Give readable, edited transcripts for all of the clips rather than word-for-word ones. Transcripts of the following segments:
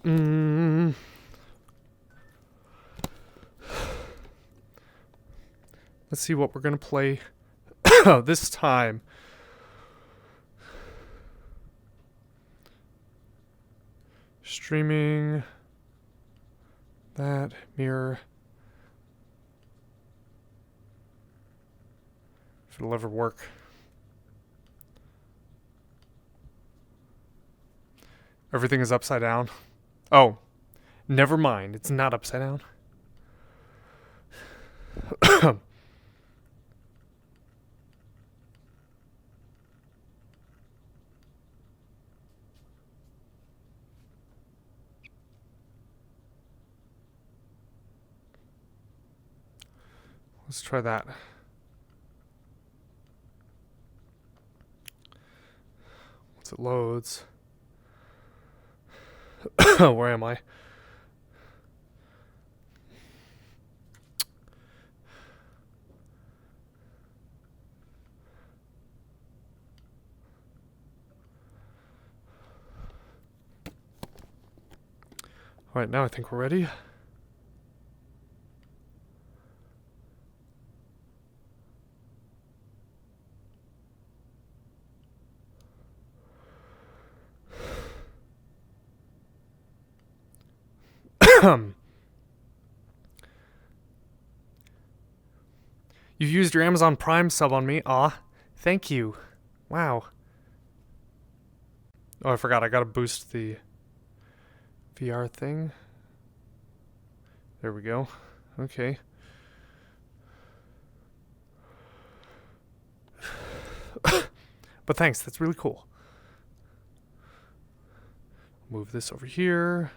Mm. Let's see what we're gonna play this time. Streaming. That mirror. If it'll ever work. Everything is upside down. Oh, never mind. It's not upside down. Let's try that. Once it loads. Where am I? Alright, now I think we're ready. You used your Amazon Prime sub on me. Aw, thank you. Wow. Oh, I forgot. I gotta boost the VR thing. There we go. Okay. But thanks. That's really cool. Move this over here.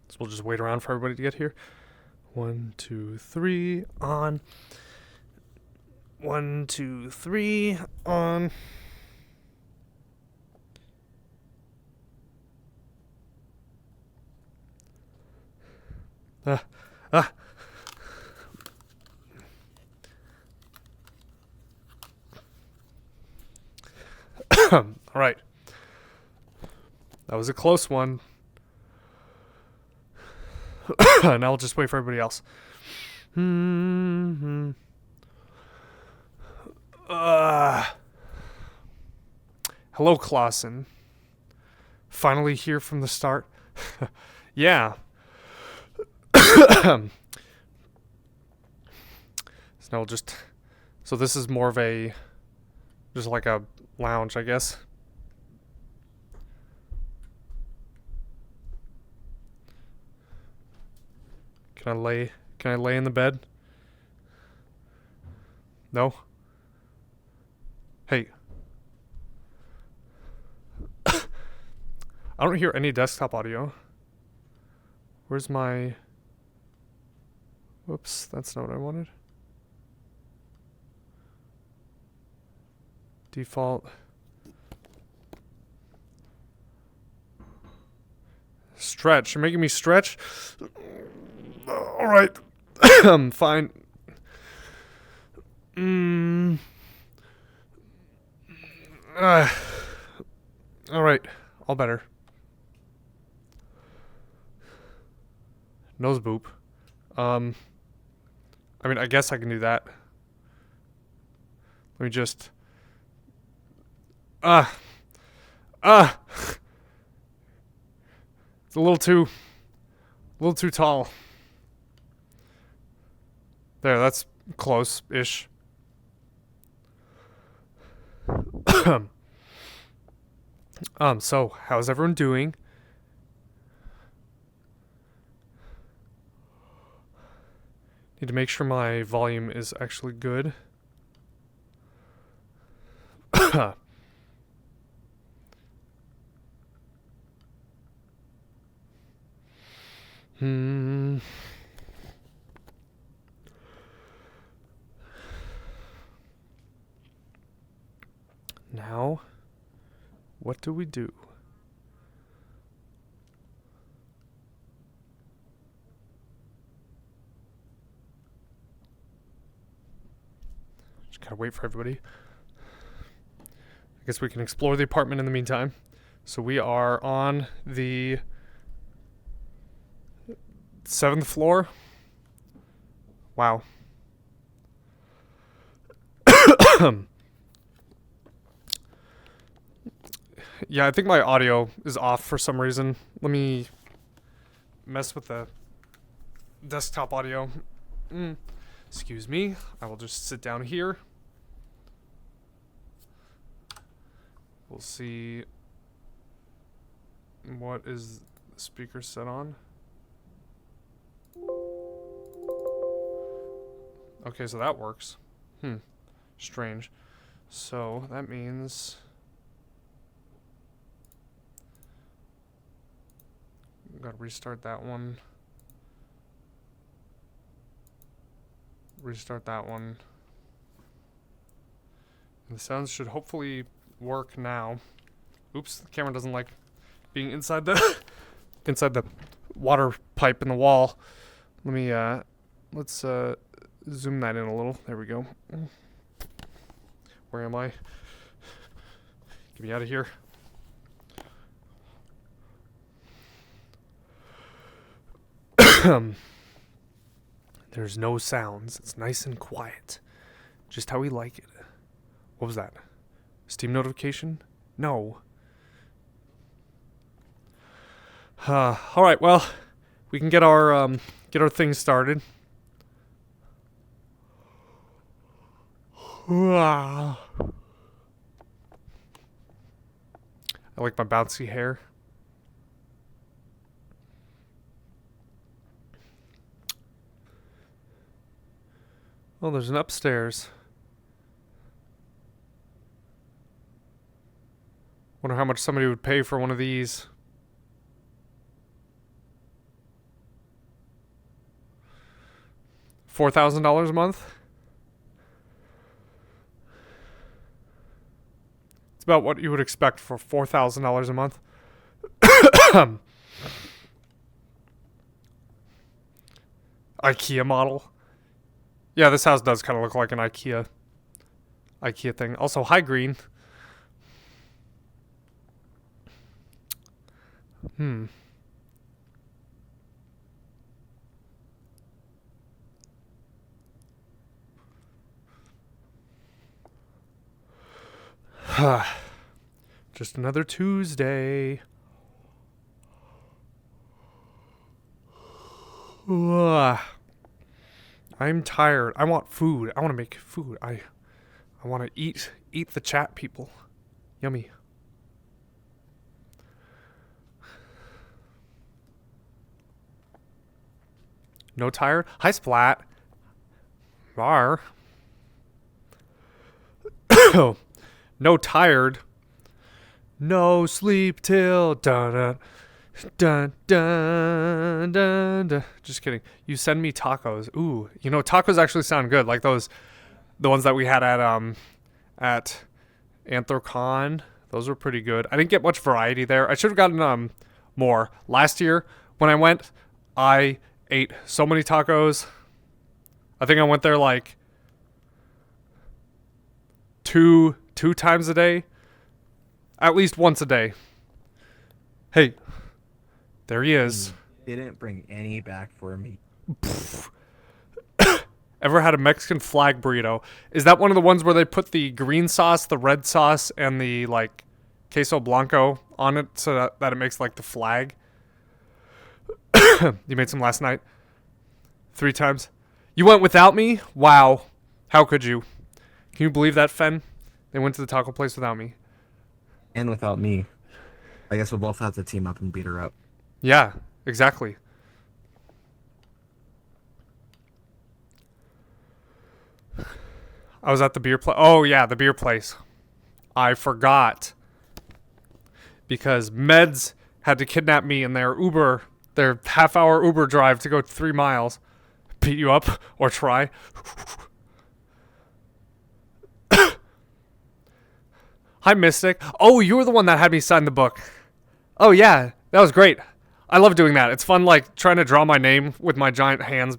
So we'll just wait around for everybody to get here. 1, 2, 3, on. 1, 2, 3, on. Ah. All right. That was a close one. Now I'll just wait for everybody else. Hello, Clausen. Finally here from the start. Yeah. So now we'll just... So this is more of a... Just like a lounge, I guess. Can I lay in the bed? No? Hey. I don't hear any desktop audio. Where's my... Whoops, that's not what I wanted. Default. Stretch. You're making me stretch? Alright. Fine. Alright. All better. Nose boop. I mean, I guess I can do that. Let me just... It's a little too tall. There, that's close-ish. So, how's everyone doing? Need to make sure my volume is actually good. Now, what do we do? Just gotta wait for everybody. I guess we can explore the apartment in the meantime. So we are on the 7th floor. Wow. Yeah, I think my audio is off for some reason. Let me mess with the desktop audio. Excuse me. I will just sit down here. We'll see what is the speaker set on. Okay, so that works. Strange. So that means gotta restart that one. Restart that one. And the sounds should hopefully work now. Oops, the camera doesn't like being inside the inside the water pipe in the wall. Let me let's zoom that in a little. There we go. Where am I? Get me out of here. There's no sounds. It's nice and quiet. Just how we like it. What was that? Steam notification? No. All right, well, we can get our thing started. I like my bouncy hair. Oh, there's an upstairs. Wonder how much somebody would pay for one of these. $4,000 a month? It's about what you would expect for $4,000 a month. IKEA model. Yeah, this house does kind of look like an IKEA thing. Also, hi, green. Just another Tuesday. I'm tired. I want food. I want to make food. I want to eat the chat people. Yummy. No tired? Hi, Splat. Bar. No tired. No sleep till dun dun dun dun dun. Just kidding. You send me tacos. Ooh, you know, tacos actually sound good. Like the ones that we had at Anthrocon. Those were pretty good. I didn't get much variety there. I should have gotten more. Last year when I went, I ate so many tacos. I think I went there like two times a day. At least once a day. Hey, there he is. Didn't bring any back for me. Ever had a Mexican flag burrito? Is that one of the ones where they put the green sauce, the red sauce, and the like queso blanco on it so that it makes like the flag? You made some last night? 3 times? You went without me? Wow. How could you? Can you believe that, Fen? They went to the taco place without me. And without me. I guess we'll both have to team up and beat her up. Yeah, exactly. I was at the beer place. Oh, yeah, the beer place. I forgot. Because Meds had to kidnap me in their half-hour Uber drive to go 3 miles. Beat you up or try. Hi, Mystic. Oh, you were the one that had me sign the book. Oh, yeah. That was great. I love doing that. It's fun, like, trying to draw my name with my giant hands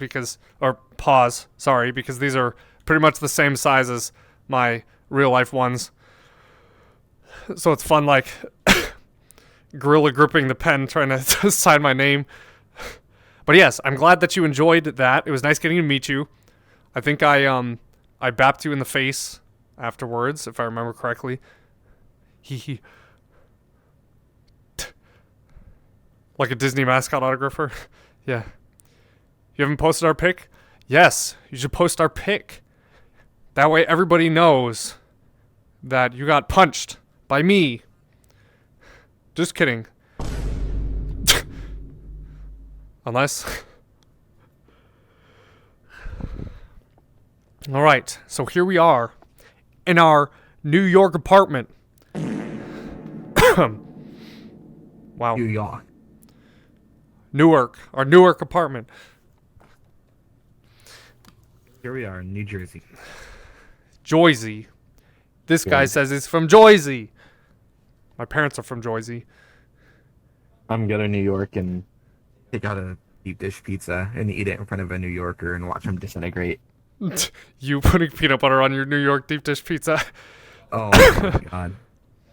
or paws, sorry, because these are pretty much the same size as my real life ones. So it's fun, like gorilla gripping the pen, trying to sign my name. But yes, I'm glad that you enjoyed that. It was nice getting to meet you. I think I bapped you in the face afterwards, if I remember correctly. Hee. Like a Disney mascot autographer. Yeah. You haven't posted our pic? Yes, you should post our pic. That way everybody knows that you got punched by me. Just kidding. Unless... Alright, so here we are in our New York apartment. Wow. New York. Newark. Our Newark apartment. Here we are in New Jersey. Joyzy. This guy says he's from Joyzy. My parents are from Joyzy. I'm going to New York and take out a deep dish pizza and eat it in front of a New Yorker and watch him disintegrate. You putting peanut butter on your New York deep dish pizza? Oh my god.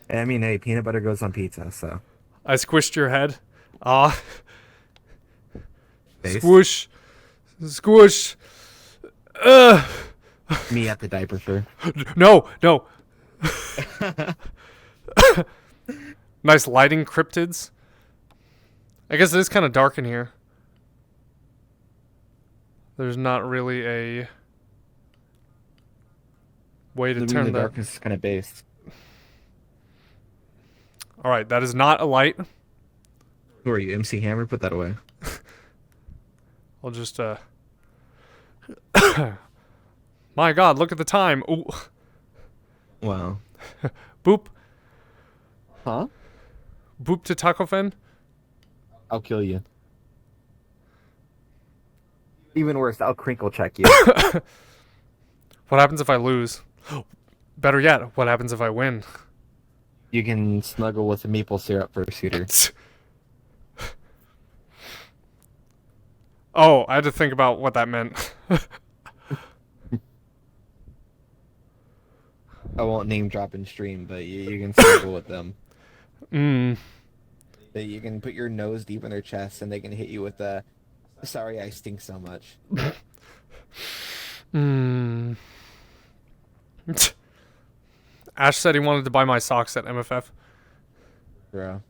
I mean, hey, peanut butter goes on pizza, so. I squished your head. Ah. Face. Squish. Squish. Me at the diaper fur. No. Nice lighting, cryptids. I guess it is kind of dark in here. There's not really a way to turn the the darkness is kind of based. All right, that is not a light. Who are you, MC Hammer? Put that away. I'll just My God, look at the time. Ooh. Wow. Boop. Huh? Boop to Taco Fen. I'll kill you. Even worse, I'll crinkle check you. What happens if I lose? Better yet, what happens if I win? You can snuggle with a maple syrup fursuiter. Oh, I had to think about what that meant. I won't name drop in stream, but you can snuggle with them. You can put your nose deep in their chest and they can hit you with the sorry I stink so much. Ash said he wanted to buy my socks at MFF. Bro.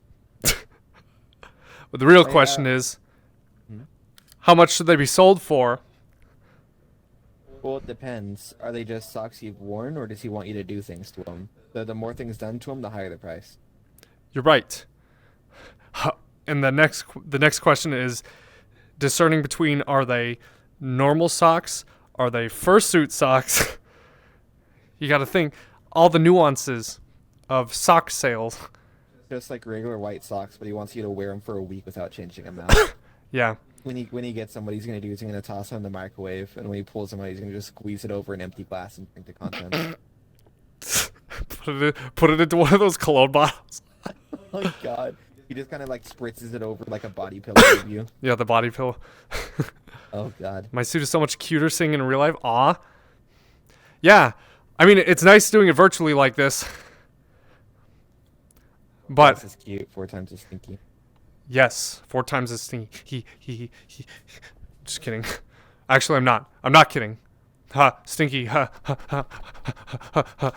But the real question is, how much should they be sold for? Well, it depends. Are they just socks you've worn, or does he want you to do things to them? The more things done to him, the higher the price. You're right. And the next question is discerning between, are they normal socks? Are they fursuit socks? You got to think all the nuances of sock sales. Just like regular white socks, but he wants you to wear them for a week without changing them out. Yeah. When he gets them, what he's going to do is he's going to toss them in the microwave, and when he pulls them out, he's going to just squeeze it over an empty glass and drink the contents. Put it into one of those cologne bottles. Oh my god. He just kind of like spritzes it over like a body pillow of you. Yeah, the body pillow. Oh god. My suit is so much cuter seeing in real life. Aw. Yeah. I mean, it's nice doing it virtually like this. But this is cute. 4 times as stinky. Yes, 4 times as stinky. He. Just kidding. Actually, I'm not. I'm not kidding. Ha, stinky. Ha, ha, ha, ha, ha.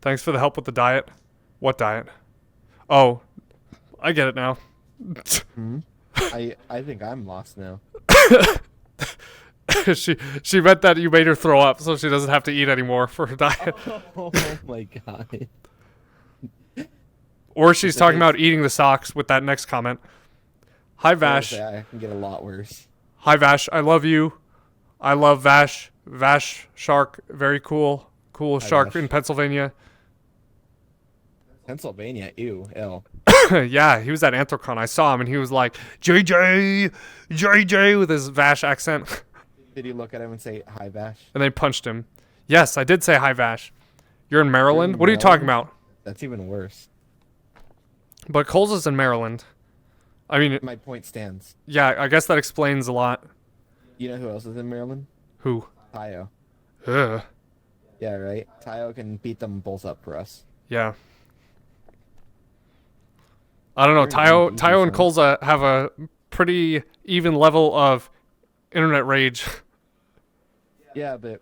Thanks for the help with the diet. What diet? Oh, I get it now. I think I'm lost now. She meant that you made her throw up, so she doesn't have to eat anymore for her diet. Oh my god. Or she's talking about eating the socks with that next comment. Hi Vash. I can get a lot worse. Hi Vash, I love you. I love Vash. Vash shark, very cool. Cool Hi, shark Vash. in Pennsylvania. Pennsylvania, ew, L. Yeah, he was at Anthrocon. I saw him and he was like, JJ, with his Vash accent. Did you look at him and say, hi, Vash? And they punched him. Yes, I did say hi Vash. You're in Maryland? You're in What are you talking Maryland? about? That's even worse. But Coles is in Maryland. I mean, My point stands. yeah, I guess that explains a lot. You know who else is in Maryland? Who? Tayo. Ugh. Yeah, right. Tayo can beat them both up for us. Yeah. I don't know. They're an easy, easy Tayo and fight. Colza have a pretty even level of internet rage. Yeah, but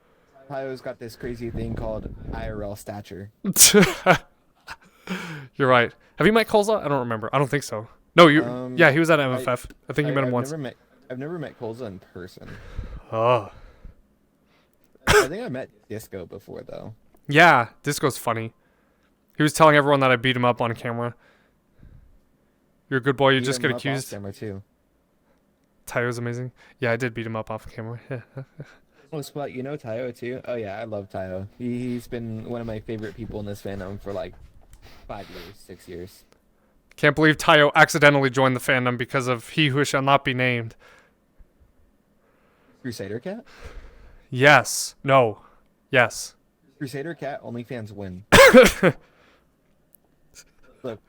Tayo's got this crazy thing called IRL stature. You're right. Have you met Colza? I don't remember. I don't think so. No, you. Um, Yeah, he was at I, MFF. I think you met him I've once. never met Colza in person. Oh. I think I met Disco before though. Yeah, Disco's funny. He was telling everyone that I beat him up on camera. You're a good boy. You Beat just him get up off accused. camera too. Tayo's amazing. Yeah, I did beat him up off camera. Yeah. Oh, Spot, you know Tayo too? Oh yeah, I love Tayo. He's been one of my favorite people in this fandom for like 5 years, 6 years. Can't believe Tayo accidentally joined the fandom because of He Who Shall Not Be Named. Crusader Cat? Yes. No. Yes. Crusader Cat, OnlyFans win. Look,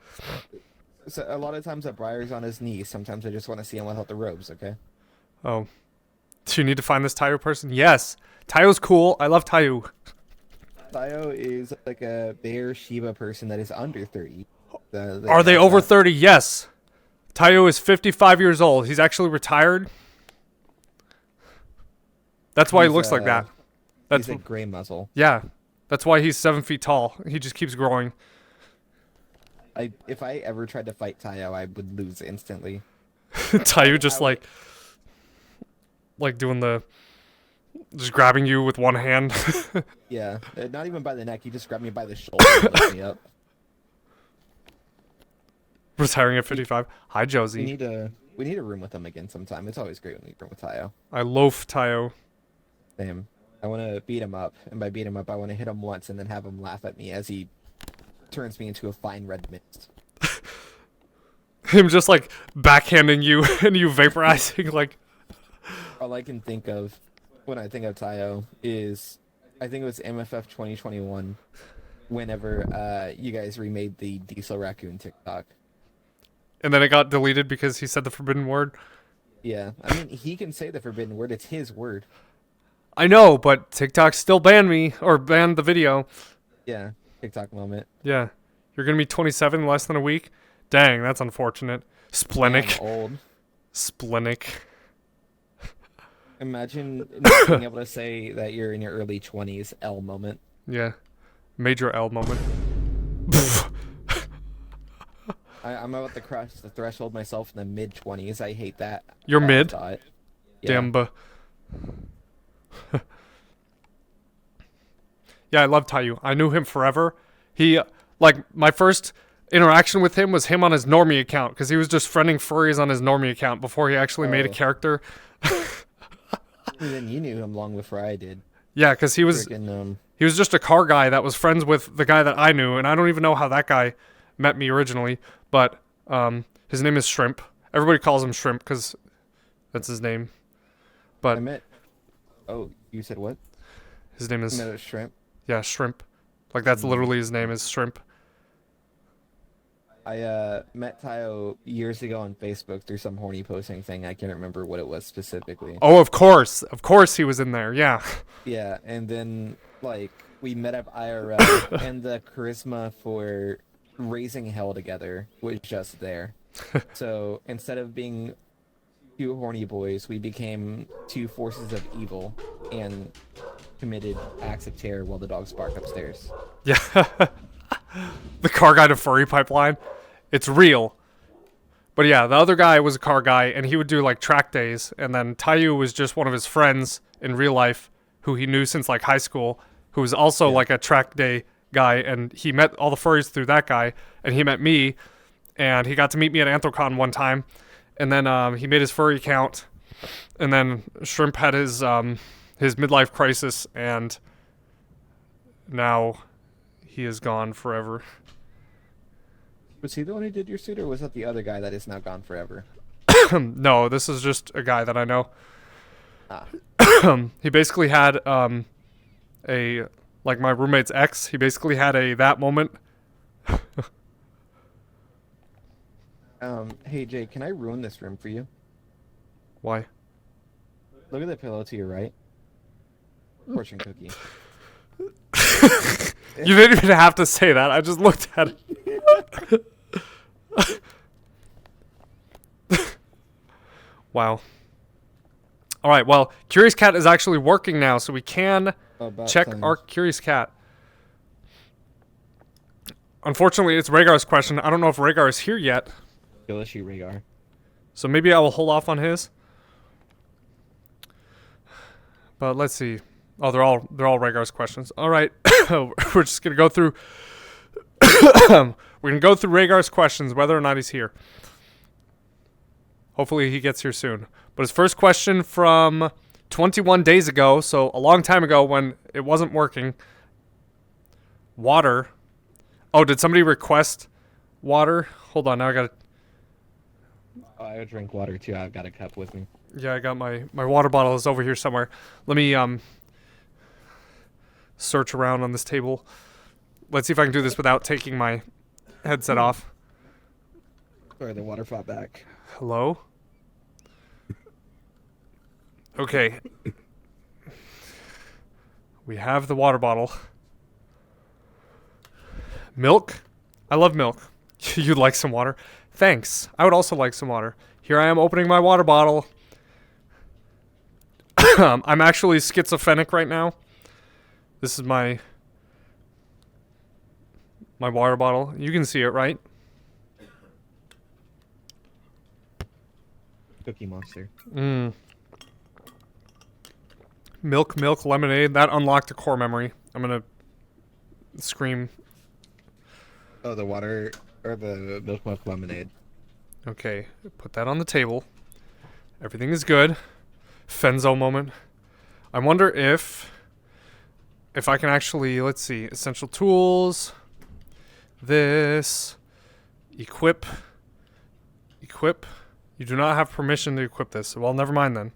so a lot of times that Briar's on his knees, sometimes I just want to see him without the robes, okay? Oh. Do you need to find this Tayo person? Yes. Tayo's cool. I love Tayo. Tayo is like a bear Shiba person that is under 30. Are they over 30? Yes. Tayo is 55 years old. He's actually retired. That's why he looks like that. That's He's a gray muzzle. yeah. That's why he's 7 feet tall. He just keeps growing. If I ever tried to fight Tayo, I would lose instantly. Tayo just like doing just grabbing you with one hand. Yeah, not even by the neck. He just grabbed me by the shoulder and lifted me up. Retiring at 55. Hi, Josie. We need a room with him again sometime. It's always great when we room with Tayo. I loaf Tayo. Damn. I want to beat him up, and by beat him up, I want to hit him once and then have him laugh at me as he turns me into a fine red mist. Him just like backhanding you and you vaporizing like. All I can think of when I think of Tayo is, I think it was MFF 2021, whenever you guys remade the Diesel Raccoon TikTok. And then it got deleted because he said the forbidden word. Yeah, I mean, he can say the forbidden word. It's his word. I know, but TikTok still banned me or banned the video. Yeah, TikTok moment. Yeah. You're going to be 27 in less than a week? Dang, that's unfortunate. Splenic. I'm old. Splenic. Imagine not being able to say that you're in your early 20s. L moment. Yeah. Major L moment. I'm about to cross the threshold myself in the mid 20s. I hate that. You're that mid? thought. Yeah. Damn. Yeah, I love Tayu. I knew him forever. He, like, my first interaction with him was him on his normie account because he was just friending furries on his normie account before he actually made a character. And then you knew him long before I did. Yeah, because he was just a car guy that was friends with the guy that I knew, and I don't even know how that guy met me originally, but his name is Shrimp. Everybody calls him Shrimp because that's his name. But I met. Oh, you said what? His name is. You met a shrimp. Yeah, Shrimp. Like that's literally his name is Shrimp. I met Tayo years ago on Facebook through some horny posting thing. I can't remember what it was specifically. Oh, of course he was in there. Yeah. Yeah, and then like we met up IRL, and the charisma for raising hell together was just there. So instead of being two horny boys, we became two forces of evil and committed acts of terror while the dogs bark upstairs. Yeah. The car guy to furry pipeline. It's real. But yeah, the other guy was a car guy, and he would do like track days, and then Tayu was just one of his friends in real life who he knew since like high school, who was also like a track day guy, and he met all the furries through that guy, and he met me, and he got to meet me at Anthrocon one time, and then he made his furry account, and then Shrimp had his midlife crisis, and now he is gone forever. Was he the one who did your suit, or was that the other guy that is now gone forever? No, this is just a guy that I know. Ah. He basically had a like my roommate's ex. He basically had a that moment. Hey Jay, can I ruin this room for you? Why? Look at the pillow to your right. Fortune cookie. You didn't even have to say that. I just looked at it. Wow. All right. Well, Curious Cat is actually working now, so we can check our Curious Cat. Unfortunately, it's Rhaegar's question. I don't know if Rhaegar is here yet. Yo, let's shoot Rhaegar. So maybe I will hold off on his. But let's see. Oh, they're all Rhaegar's questions. All right. We're just going to go through we're going to go through Rhaegar's questions whether or not he's here. Hopefully he gets here soon. But his first question from 21 days ago, so a long time ago when it wasn't working. Water. Oh, did somebody request water? Hold on, now I got to... Oh, I would drink water too. I've got a cup with me. Yeah, I got my water bottle is over here somewhere. Let me search around on this table. Let's see if I can do this without taking my headset off. Sorry, the water fought back. Hello? Okay. We have the water bottle. Milk? I love milk. You'd like some water? Thanks. I would also like some water. Here I am opening my water bottle. I'm actually schizophrenic right now. This is my water bottle. You can see it, right? Cookie Monster. Milk, lemonade. That unlocked a core memory. I'm gonna scream. Oh, the water or the milk lemonade. Okay, put that on the table. Everything is good. Fenzo moment. I wonder if I can actually, let's see, essential tools. This. Equip. You do not have permission to equip this. Well, never mind then.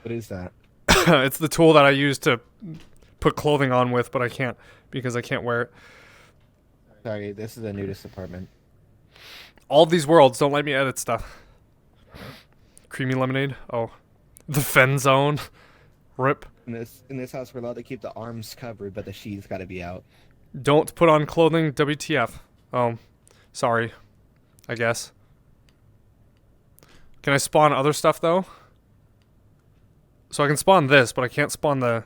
What is that? It's the tool that I use to put clothing on with, but I can't because I can't wear it. Sorry, this is the nudist apartment. All of these worlds don't let me edit stuff. Creamy lemonade. Oh. The Fen Zone. Rip. In this house, we're allowed to keep the arms covered, but the sheath's got to be out. Don't put on clothing. WTF. Oh. Sorry. I guess. Can I spawn other stuff, though? So I can spawn this, but I can't spawn the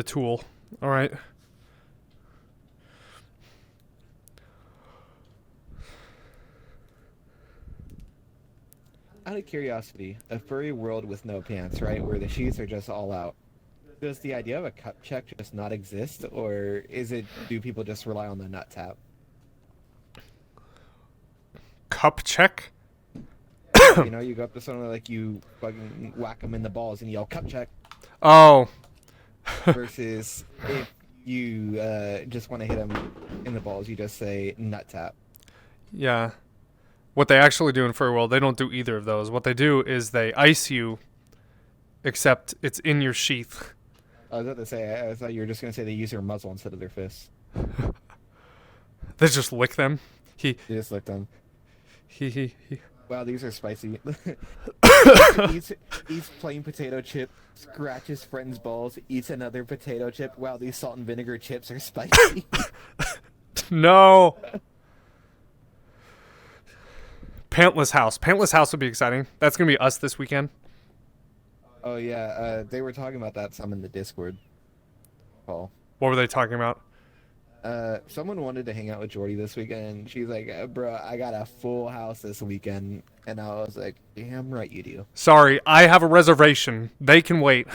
tool. Alright. Out of curiosity, a furry world with no pants, right? Where the sheaths are just all out. Does the idea of a cup check just not exist, or do people just rely on the nut tap? Cup check? You know, you go up to someone like you fucking whack them in the balls and yell cup check. Oh. Versus if you just want to hit them in the balls, you just say nut tap. Yeah. What they actually do in Furry World, they don't do either of those. What they do is they ice you, except it's in your sheath. I was about to say, I thought you were just going to say they use their muzzle instead of their fists. They just lick them. You just lick them. He. Wow, these are spicy. eats plain potato chip, scratches friend's balls, eats another potato chip. Wow, these salt and vinegar chips are spicy. No. Pantless House. Pantless House would be exciting. That's going to be us this weekend. Oh, yeah. They were talking about that some in the Discord. Paul. What were they talking about? Someone wanted to hang out with Jordy this weekend, and she's like, bro, I got a full house this weekend. And I was like, damn right you do. Sorry, I have a reservation. They can wait.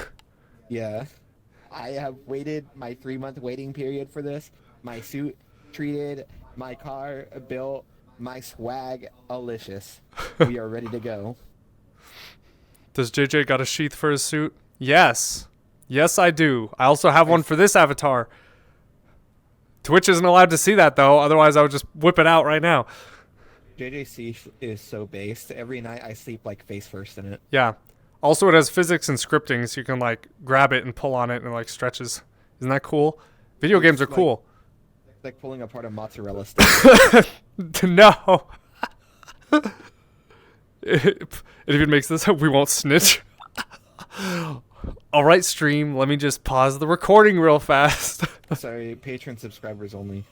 Yeah. I have waited my 3-month waiting period for this. My suit treated, my car built, my swag alicious. We are ready to go. Does JJ got a sheath for his suit? Yes. Yes, I do. I also have one for this avatar. Twitch isn't allowed to see that, though. Otherwise, I would just whip it out right now. JJC is so based. Every night I sleep like face first in it. Yeah. Also, it has physics and scripting, so you can like grab it and pull on it and it like stretches. Isn't that cool? Video games are cool. It's like pulling apart a mozzarella stick. No. It even makes this up. We won't snitch. All right, stream. Let me just pause the recording real fast. Sorry, Patreon subscribers only.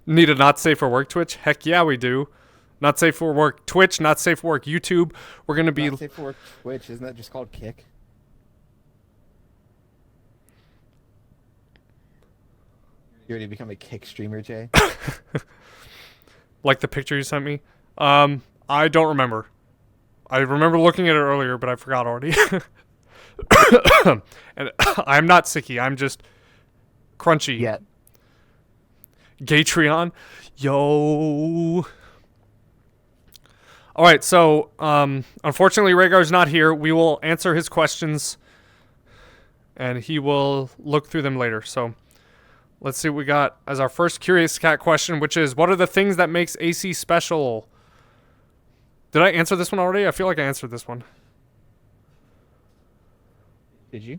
Need a not safe for work Twitch? Heck yeah, we do. Not safe for work Twitch, not safe for work YouTube. We're going to be... Not safe for work Twitch, isn't that just called Kick? You already become a Kick streamer, Jay? Like the picture you sent me? I don't remember. I remember looking at it earlier, but I forgot already. And I'm not sicky. I'm just crunchy. Yeah. Gatreon. Yo. All right, so unfortunately Rhaegar's not here. We will answer his questions and he will look through them later. So let's see what we got as our first Curious Cat question, which is, what are the things that makes AC special? Did I answer this one already? I feel like I answered this one. Did you?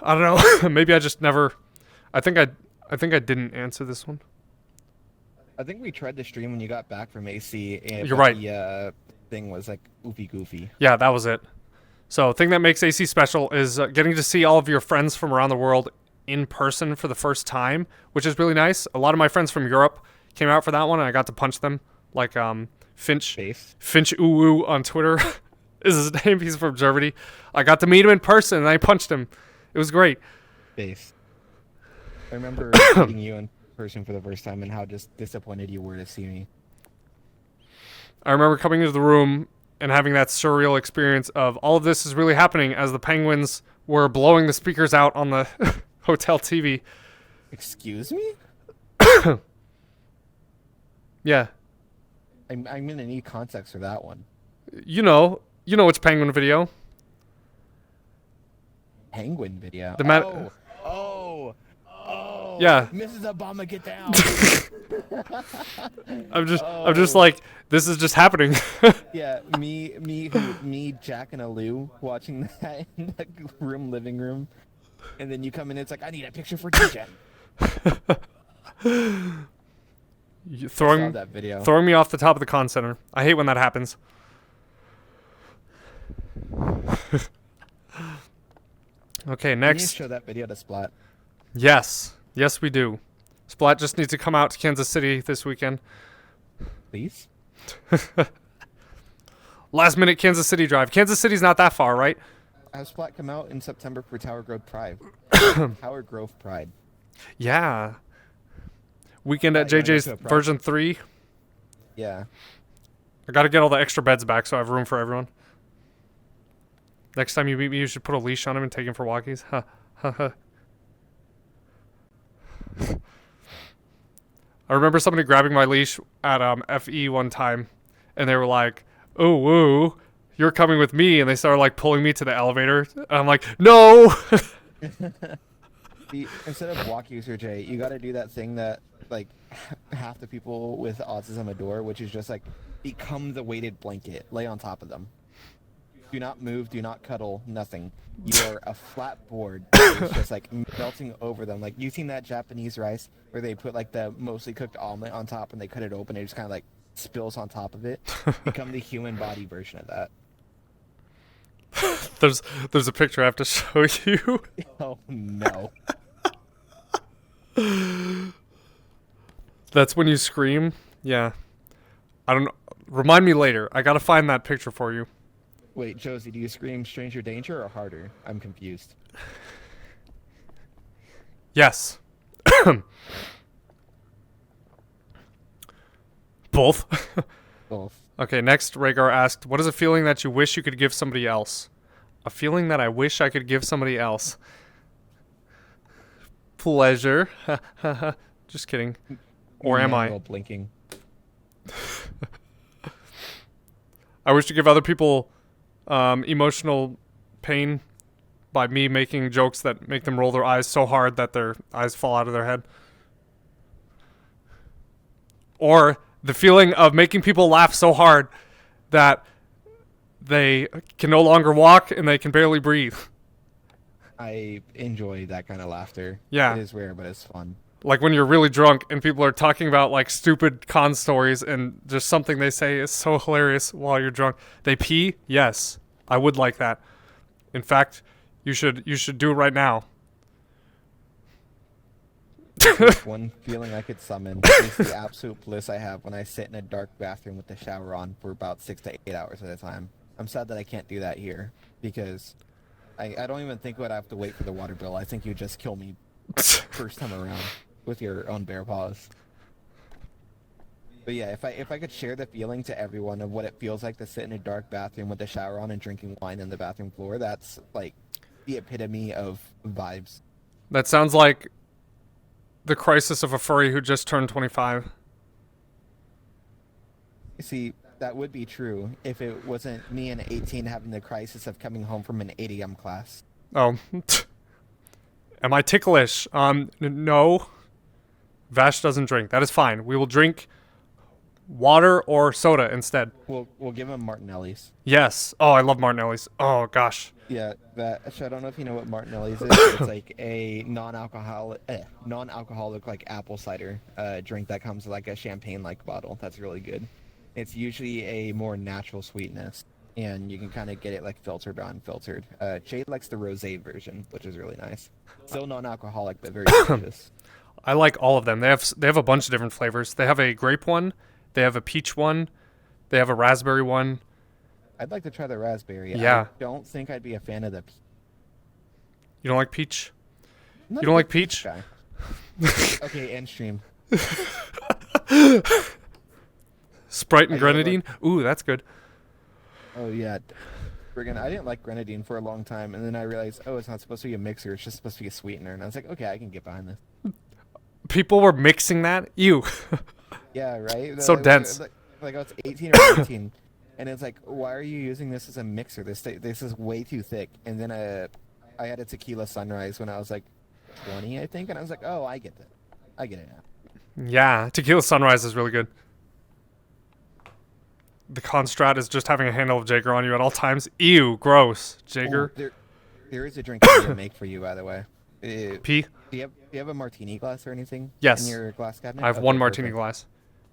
I don't know. Maybe I just never... I think I didn't answer this one. I think we tried to stream when you got back from AC, and You're right. The thing was like oofy goofy. Yeah, that was it. So, thing that makes AC special is getting to see all of your friends from around the world in person for the first time, which is really nice. A lot of my friends from Europe came out for that one, and I got to punch them. Like Finch Uwu on Twitter is his name. He's from Germany. I got to meet him in person, and I punched him. It was great. Base. I remember meeting you in person for the first time and how just disappointed you were to see me. I remember coming into the room and having that surreal experience of all of this is really happening as the Penguins were blowing the speakers out on the hotel TV. Excuse me? Yeah. I'm gonna need context for that one. You know it's Penguin video. Penguin video. Oh. Yeah. Mrs. Obama, get down. I'm just like, this is just happening. Yeah, me, Jack, and Alu watching that in the living room, and then you come in. It's like, I need a picture for DJ. Throwing that video. Throwing me off the top of the con center. I hate when that happens. Okay, We need next. to show that video to Splat. Yes, we do. Splat just needs to come out to Kansas City this weekend. Please? Last minute Kansas City drive. Kansas City's not that far, right? Have Splat come out in September for Tower Grove Pride. Tower Grove Pride. Yeah. Weekend at You wanna go JJ's to a pride? version 3. Yeah. I gotta get all the extra beds back so I have room for everyone. Next time you meet me, you should put a leash on him and take him for walkies. Ha ha ha. I remember somebody grabbing my leash at FE one time, and they were like, "Oh, woo, you're coming with me," and they started like pulling me to the elevator. And I'm like, "No." Instead of walkies or Jay, you got to do that thing that like half the people with autism adore, which is just like become the weighted blanket, lay on top of them. Do not move, do not cuddle, nothing. You're a flat board. It's just like melting over them. Like, you've seen that Japanese rice where they put like the mostly cooked omelet on top and they cut it open and it just kind of like spills on top of it? Become the human body version of that. There's a picture I have to show you. Oh no. That's when you scream? Yeah. I don't know. Remind me later. I gotta find that picture for you. Wait, Josie, do you scream stranger danger or harder? I'm confused. Yes. Both. Both. Okay, next, Rhaegar asked, what is a feeling that you wish you could give somebody else? A feeling that I wish I could give somebody else. Pleasure. Just kidding. Or am I? Manual blinking. I wish to give other people emotional pain by me making jokes that make them roll their eyes so hard that their eyes fall out of their head. Or the feeling of making people laugh so hard that they can no longer walk and they can barely breathe. I enjoy that kind of laughter. Yeah. It is rare, but it's fun. Like when you're really drunk and people are talking about like stupid con stories and just something they say is so hilarious while you're drunk. They pee? Yes. I would like that. In fact, You should do it right now. There's one feeling I could summon is the absolute bliss I have when I sit in a dark bathroom with the shower on for about 6 to 8 hours at a time. I'm sad that I can't do that here because I don't even think I'd have to wait for the water bill. I think you just kill me first time around with your own bare paws. But yeah, if I could share the feeling to everyone of what it feels like to sit in a dark bathroom with the shower on and drinking wine on the bathroom floor, that's like the epitome of vibes. That sounds like the crisis of a furry who just turned 25. See, that would be true if it wasn't me and 18 having the crisis of coming home from an 8 a.m. class. Oh. Am I ticklish? No. Vash doesn't drink. That is fine. We will drink water or soda instead. We'll give him Martinelli's. Yes. Oh, I love Martinelli's. Oh, gosh. Yeah, I don't know if you know what Martinelli's is. But it's like a non-alcoholic like apple cider drink that comes with like a champagne-like bottle. That's really good. It's usually a more natural sweetness, and you can kind of get it like filtered or unfiltered. Jay likes the rosé version, which is really nice. Still non-alcoholic, but very delicious. I like all of them. They have a bunch of different flavors. They have a grape one. They have a peach one. They have a raspberry one. I'd like to try the raspberry. Yeah. I don't think I'd be a fan of the. You don't like peach? You don't like peach? Guy. Okay, end stream. Sprite and grenadine? Ooh, that's good. Oh yeah, friggin' I didn't like grenadine for a long time, and then I realized, oh, it's not supposed to be a mixer; it's just supposed to be a sweetener. And I was like, okay, I can get behind this. People were mixing that? Ew. Yeah, right. So dense. Like I was 18 or 19, and it's like, why are you using this as a mixer? This is way too thick. And then I had a tequila sunrise when I was like 20, I think, and I was like, oh, I get it. I get it now. Yeah, tequila sunrise is really good. The Constrat is just having a handle of Jaeger on you at all times. Ew, gross. Jaeger. Oh, there is a drink I'm gonna make for you, by the way. P? Do you have a martini glass or anything? Yes. In your glass cabinet? I have Okay, one martini perfect. glass.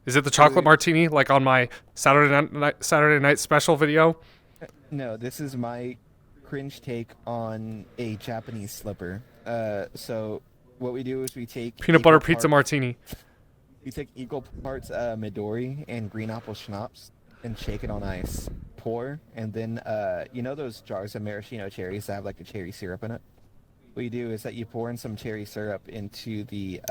Is it the chocolate martini, like on my Saturday night special video? No, this is my cringe take on a Japanese slipper. So what we do is we take Peanut butter pizza martini. We take equal parts Midori and green apple schnapps and shake it on ice. Pour, and then you know those jars of maraschino cherries that have like the cherry syrup in it? What you do is that you pour in some cherry syrup into the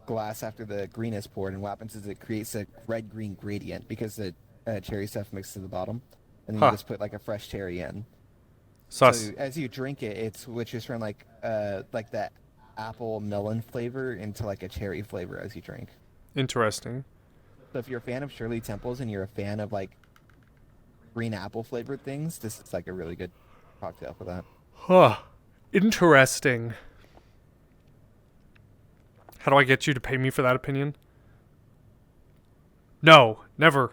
glass after the green is poured, and what happens is it creates a red-green gradient because the cherry stuff mixes to the bottom, and then you just put like a fresh cherry in. Sus. So as you drink it, it switches from like that apple melon flavor into like a cherry flavor as you drink. Interesting. So if you're a fan of Shirley Temples and you're a fan of like green apple flavored things, this is like a really good cocktail for that. Huh. Interesting. How do I get you to pay me for that opinion? No, never.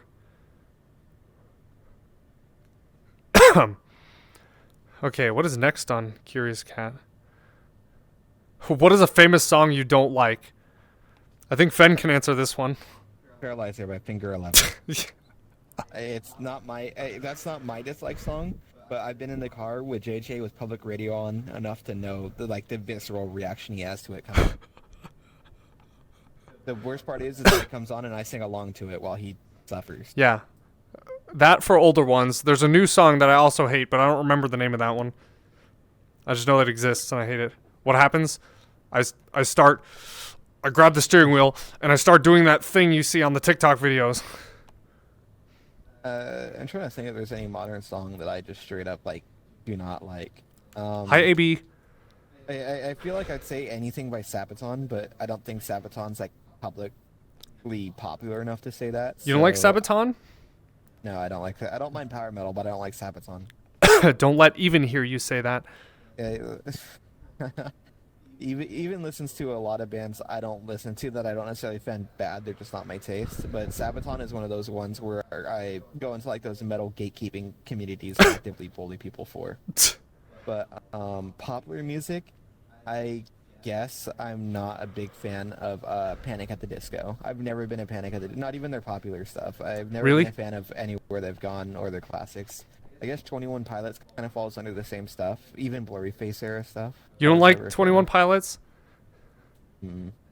Okay, what is next on Curious Cat? What is a famous song you don't like? I think Fen can answer this one. Paralyzer by Finger 11. It's not my that's not my dislike song, but I've been in the car with JJ with public radio on enough to know the visceral reaction he has to it coming. The worst part is that it comes on and I sing along to it while he suffers. Yeah. That for older ones. There's a new song that I also hate, but I don't remember the name of that one. I just know it exists and I hate it. What happens? I grab the steering wheel and I start doing that thing you see on the TikTok videos. I'm trying to think if there's any modern song that I just straight up like do not like. Hi, AB. I feel like I'd say anything by Sabaton, but I don't think Sabaton's like publicly popular enough to say that. You don't like Sabaton? No, I don't like that. I don't mind power metal, but I don't like Sabaton. Don't let even hear you say that. Even listens to a lot of bands I don't listen to that I don't necessarily find bad. They're just not my taste. But Sabaton is one of those ones where I go into like those metal gatekeeping communities and actively bully people for. But popular music, I guess I'm not a big fan of Panic at the Disco. I've never been a Panic at the not even their popular stuff. I've never Really? been a fan of anywhere they've gone or their classics. I guess 21 Pilots kind of falls under the same stuff, even Blurry Face era stuff. You I don't was like never a 21 fan. Pilots?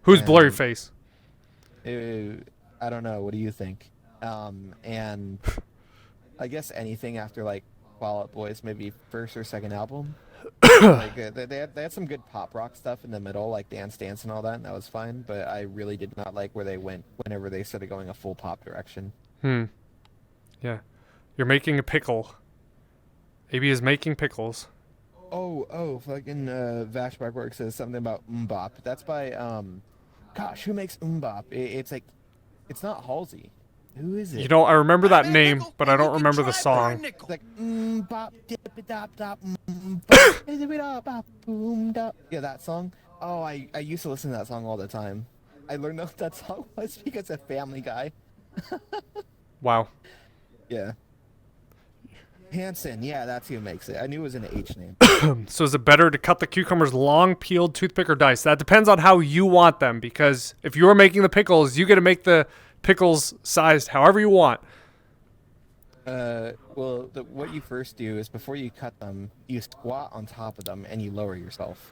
Who's Blurry And Face? I don't know. What do you think? And I guess anything after like Fall Out Boy's maybe first or second album. Like they had some good pop rock stuff in the middle, like Dance Dance and all that, and that was fine. But I really did not like where they went whenever they started going a full pop direction. Yeah. You're making a pickle. AB is making pickles. Oh, fucking Vash Barkwork says something about Mbop. That's by gosh, who makes Mbop? It's like, it's not Halsey. Who is it? You know, I remember that name, but I don't remember the song. It's like Mbop, dip it dop dop, Mbop, dip it dop bop, boom dop. Yeah, that song. Oh, I used to listen to that song all the time. I learned what that song was because of Family Guy. Wow. Yeah. Hanson, yeah, that's who makes it. I knew it was an H name. So is it better to cut the cucumbers long, peeled, toothpick, or dice? That depends on how you want them, because if you're making the pickles, you get to make the pickles sized however you want. Well, what you first do is before you cut them, you squat on top of them and you lower yourself.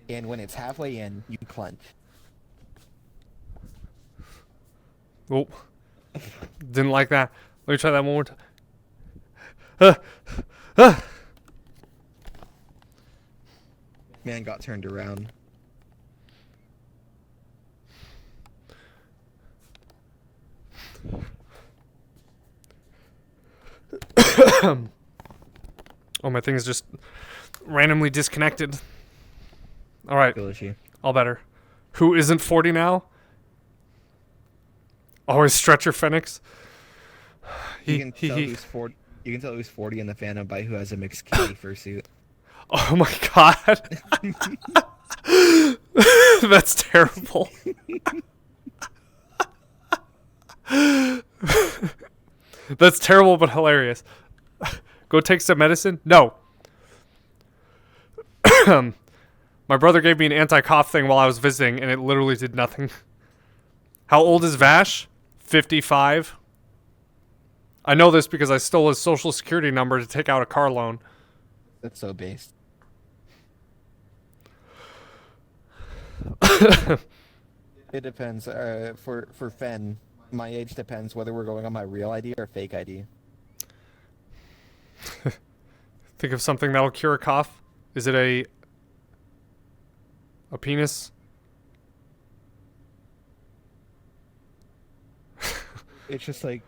And when it's halfway in, you clench. Oh, didn't like that. Let me try that one more time. Man got turned around. Oh, my thing is just randomly disconnected. All right, all better. Who isn't 40 now? Always Stretcher Phoenix. You can tell who's 40. You can tell who's 40 in the fandom by who has a mixed kitty fursuit. Oh my god. That's terrible. That's terrible but hilarious. Go take some medicine? No. My brother gave me an anti-cough thing while I was visiting, and it literally did nothing. How old is Vash? 55. I know this because I stole his social security number to take out a car loan. That's so based. It depends. For Fen, my age depends whether we're going on my real ID or fake ID. Think of something that'll cure a cough. Is it a penis? It's just like,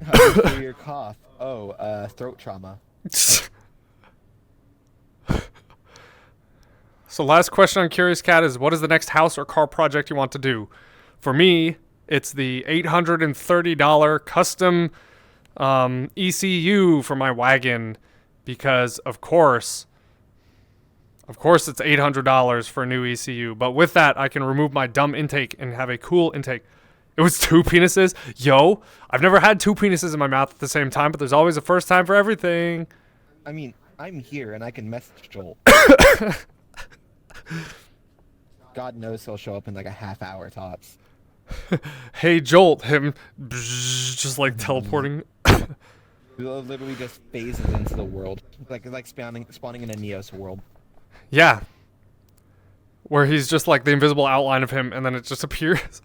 how do you cure your cough? Oh, throat trauma. So last question on Curious Cat is, what is the next house or car project you want to do? For me, it's the $830 custom ECU for my wagon, because of course it's $800 for a new ECU. But with that, I can remove my dumb intake and have a cool intake. It was 2 penises? Yo, I've never had 2 penises in my mouth at the same time, but there's always a first time for everything. I mean, I'm here and I can message Joel. God knows he'll show up in like a half hour tops. Hey, Jolt, him just like teleporting. Literally just phases into the world, like spawning in a Neos world. Yeah, where he's just like the invisible outline of him, and then it just appears.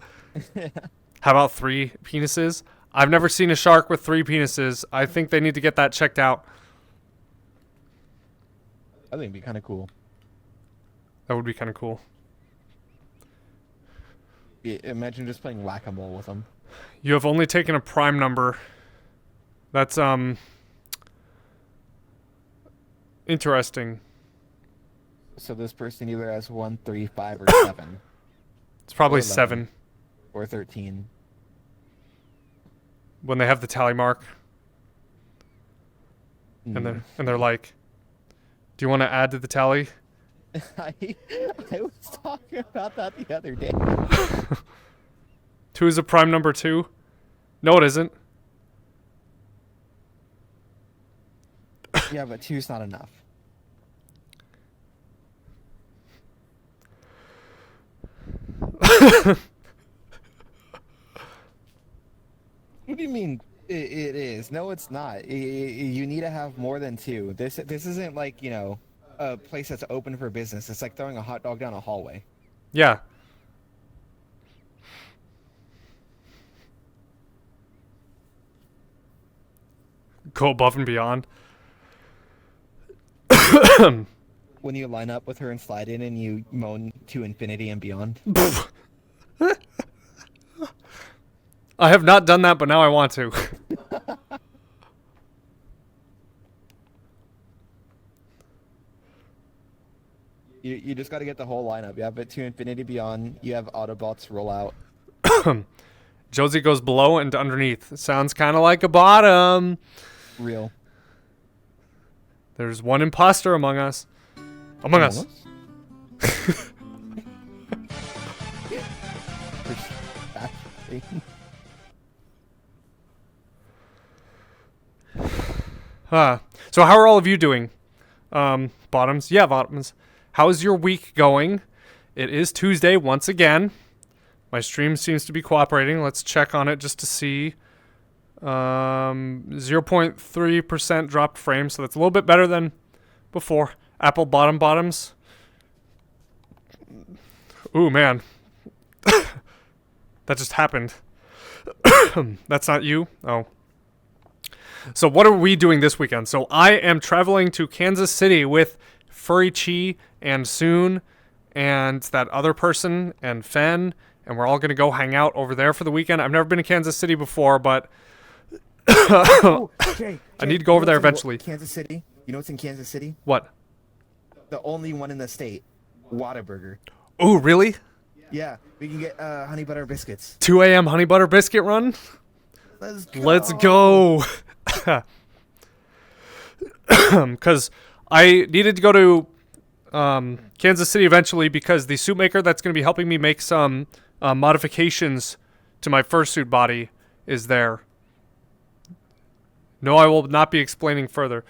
How about 3 penises? I've never seen a shark with 3 penises. I think they need to get that checked out. I think it'd be kind of cool. That would be kind of cool. Yeah, imagine just playing whack-a-mole with them. You have only taken a prime number. That's interesting. So this person either has 1, 3, 5, or 7. It's probably Or 7 or 13. when they have the tally mark, and they're like, "Do you want to add to the tally?" I was talking about that the other day. 2 is a prime number 2. No, it isn't. Yeah, but 2's not enough. What do you mean it is? No, it's not. You need to have more than two. This isn't like, a place that's open for business. It's like throwing a hot dog down a hallway. Yeah. Go above and beyond. When you line up with her and slide in and you moan to infinity and beyond. I have not done that, but now I want to. You just got to get the whole lineup. You have it to infinity beyond. You have Autobots roll out. Josie goes below and underneath. Sounds kind of like a bottom. Real. There's one imposter among us. Among us. So how are all of you doing? Bottoms? Yeah, bottoms. How's your week going? It is Tuesday once again. My stream seems to be cooperating. Let's check on it just to see. 0.3% dropped frames, so that's a little bit better than before. Apple bottoms. Ooh, man. That just happened. That's not you? Oh. So what are we doing this weekend? So I am traveling to Kansas City with Furry Chi and Soon and that other person and Fen, and we're all going to go hang out over there for the weekend. I've never been to Kansas City before, but Jay, I need to go over there eventually. Kansas City? You know what's in Kansas City? What? The only one in the state. Whataburger. Oh, really? Yeah, we can get honey butter biscuits. 2 a.m. honey butter biscuit run? Let's go. Because I needed to go to Kansas City eventually because the suit maker that's going to be helping me make some modifications to my fursuit body is there. No, I will not be explaining further.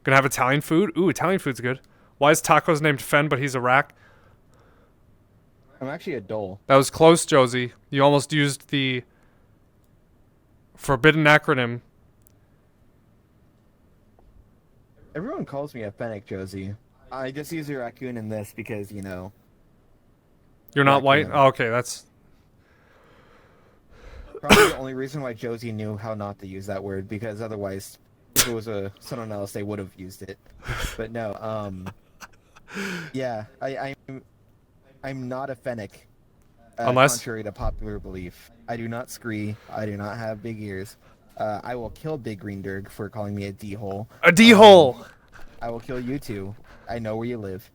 Gonna have Italian food? Ooh, Italian food's good. Why is Tacos named Fen, but he's a rack? I'm actually a dole. That was close, Josie. You almost used the forbidden acronym. Everyone calls me a fennec, Josie. I just use a raccoon in this because, You're not white? Oh, okay, that's... Probably the only reason why Josie knew how not to use that word, because otherwise, if it was someone else, they would have used it. But no, yeah, I'm not a fennec. Unless... Contrary to popular belief. I do not scree. I do not have big ears. I will kill Big Green Dirg for calling me a D-hole. A D-hole! I will kill you too. I know where you live.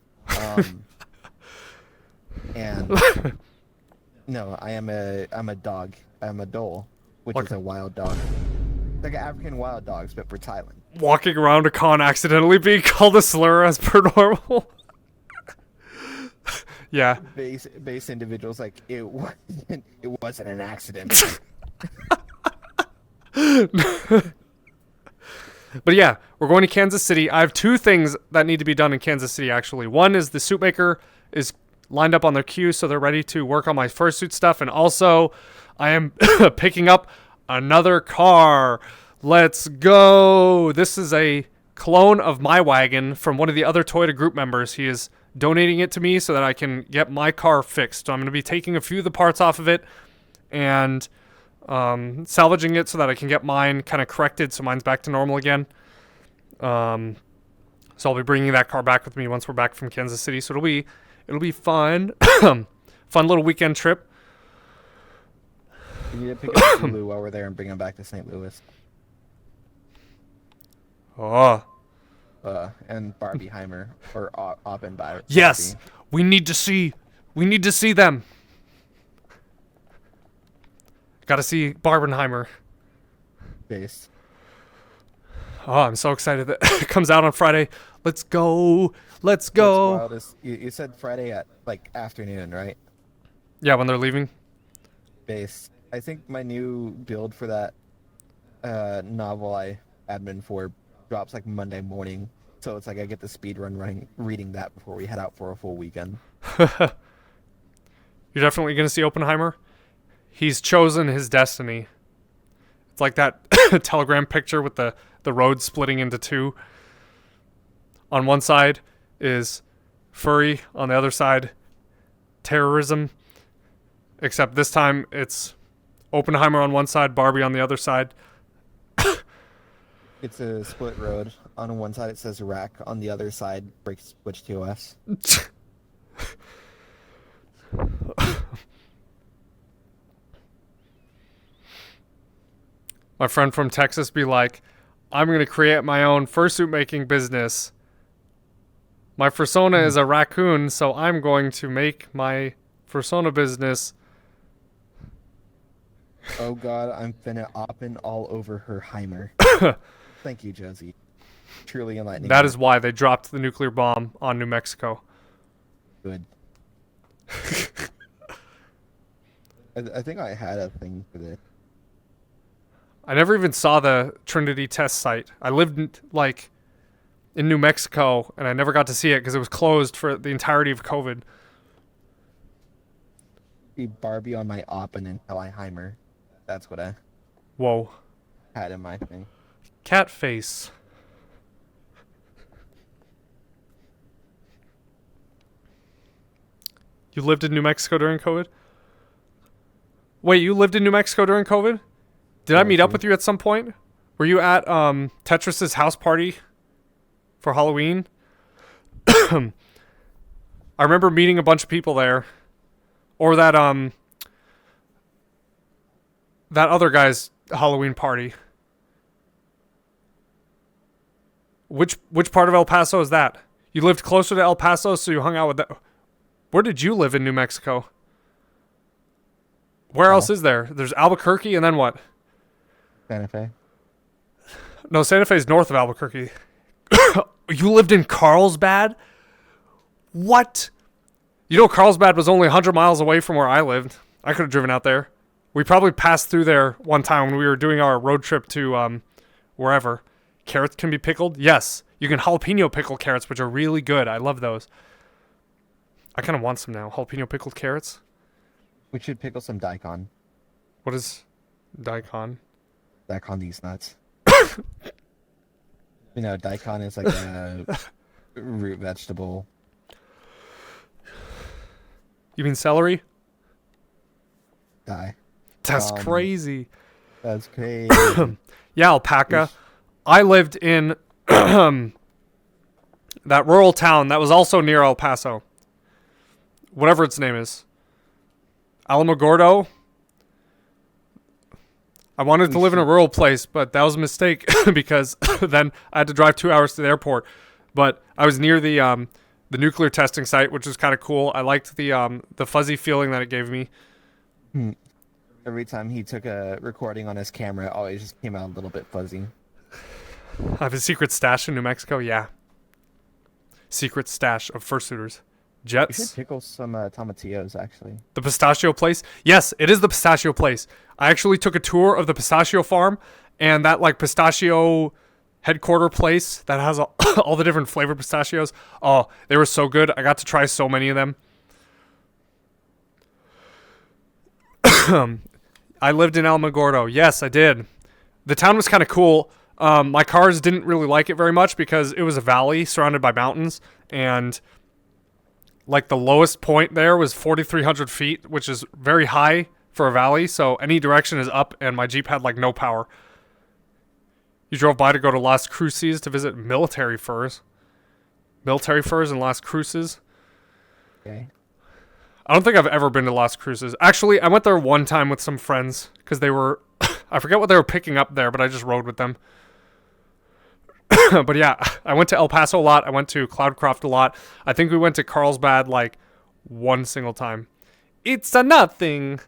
And... No, I'm a dog. I'm a dole, which is a wild dog. Like African wild dogs, but for Thailand. Walking around a con accidentally being called a slur as per normal. Yeah. Base individuals like it wasn't an accident. But yeah, we're going to Kansas City. I have two things that need to be done in Kansas City actually. One is the suit maker is lined up on their queue, so they're ready to work on my fursuit stuff. And also, I am picking up another car. Let's go. This is a clone of my wagon from one of the other Toyota group members. He is donating it to me so that I can get my car fixed. So I'm going to be taking a few of the parts off of it and salvaging it so that I can get mine kind of corrected so mine's back to normal again. So I'll be bringing that car back with me once we're back from Kansas City. So it'll be fun. Fun little weekend trip. You need to pick up Lulu while we're there and bring him back to St. Louis. Oh. And Barbieheimer or Oppenbauer. Yes, we need to see them. Got to see Barbenheimer. Base. Oh, I'm so excited that it comes out on Friday. Let's go. Let's go. You said Friday at like afternoon, right? Yeah, when they're leaving. Base. I think my new build for that novel I admin for drops like Monday morning. So it's like I get the speed run reading that before we head out for a full weekend. You're definitely going to see Oppenheimer? He's chosen his destiny. It's like that Telegram picture with the road splitting into two. On one side is furry, on the other side, terrorism. Except this time it's Oppenheimer on one side, Barbie on the other side. It's a split road. On one side it says Iraq, on the other side break switch TOS. My friend from Texas be like, I'm going to create my own fursuit making business. My fursona is a raccoon, so I'm going to make my fursona business. Oh god, I'm finna oppen all over her Heimer. Thank you, Josie. Truly enlightening. That is why they dropped the nuclear bomb on New Mexico. Good. I think I had a thing for this. I never even saw the Trinity test site. I lived in New Mexico, and I never got to see it because it was closed for the entirety of COVID. Be Barbie on my Oppen until I Heimer. That's what I Whoa. had in my thing. Cat face. You lived in New Mexico during COVID? Wait, you lived in New Mexico during COVID? Did I meet up with you at some point? Were you at Tetris's house party for Halloween? I remember meeting a bunch of people there. Or that other guy's Halloween party. Which part of El Paso is that? You lived closer to El Paso, so you hung out with that. Where did you live in New Mexico? Where else is there? There's Albuquerque, and then what? Santa Fe. No, Santa Fe's north of Albuquerque. You lived in Carlsbad? What? You know Carlsbad was only 100 miles away from where I lived. I could have driven out there. We probably passed through there one time when we were doing our road trip to wherever. Carrots can be pickled? Yes. You can jalapeno pickle carrots, which are really good. I love those. I kind of want some now. Jalapeno pickled carrots? We should pickle some daikon. What is daikon? Daikon these nuts. You know, daikon is like a root vegetable. You mean celery? Die. That's crazy. That's crazy. Yeah, alpaca. I lived in that rural town that was also near El Paso. Whatever its name is. Alamogordo. I wanted to live in a rural place, but that was a mistake because then I had to drive 2 hours to the airport. But I was near the nuclear testing site, which was kind of cool. I liked the fuzzy feeling that it gave me. Every time he took a recording on his camera, it always just came out a little bit fuzzy. I have a secret stash in New Mexico, yeah. Secret stash of fursuiters. We Jets. should pickle some tomatillos, actually. The pistachio place? Yes, it is the pistachio place. I actually took a tour of the pistachio farm and that like pistachio headquarter place that has all the different flavored pistachios. Oh, they were so good. I got to try so many of them. I lived in Alamogordo. Yes, I did. The town was kind of cool. My cars didn't really like it very much because it was a valley surrounded by mountains, and like the lowest point there was 4,300 feet, which is very high for a valley. So any direction is up, and my Jeep had like no power. You drove by to go to Las Cruces to visit military furs. Military furs in Las Cruces. Okay. I don't think I've ever been to Las Cruces. Actually, I went there one time with some friends because they were, I forget what they were picking up there, but I just rode with them. But yeah, I went to El Paso a lot. I went to Cloudcroft a lot. I think we went to Carlsbad like one single time. It's a nothing.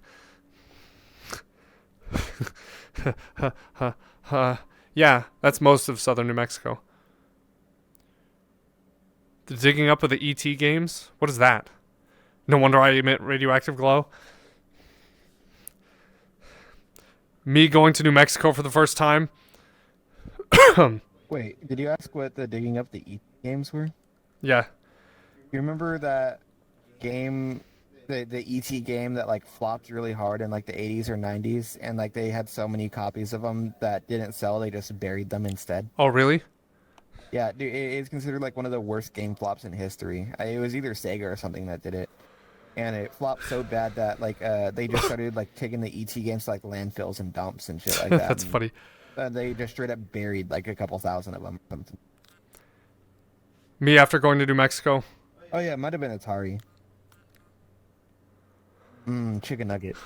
Yeah, that's most of southern New Mexico. The digging up of the ET games? What is that? No wonder I emit radioactive glow. Me going to New Mexico for the first time. Wait, did you ask what the digging up the games were? Yeah. You remember that game the ET game that like flopped really hard in like the 80s or 90s, and like they had so many copies of them that didn't sell, they just buried them instead. Oh, really? Yeah, dude, it's considered like one of the worst game flops in history. It was either Sega or something that did it, and it flopped so bad that like they just started like taking the ET games to like landfills and dumps and shit like that. That's and, funny. they just straight up buried like a couple thousand of them. Or something. Me after going to New Mexico. Oh yeah, it might have been Atari. Chicken nugget.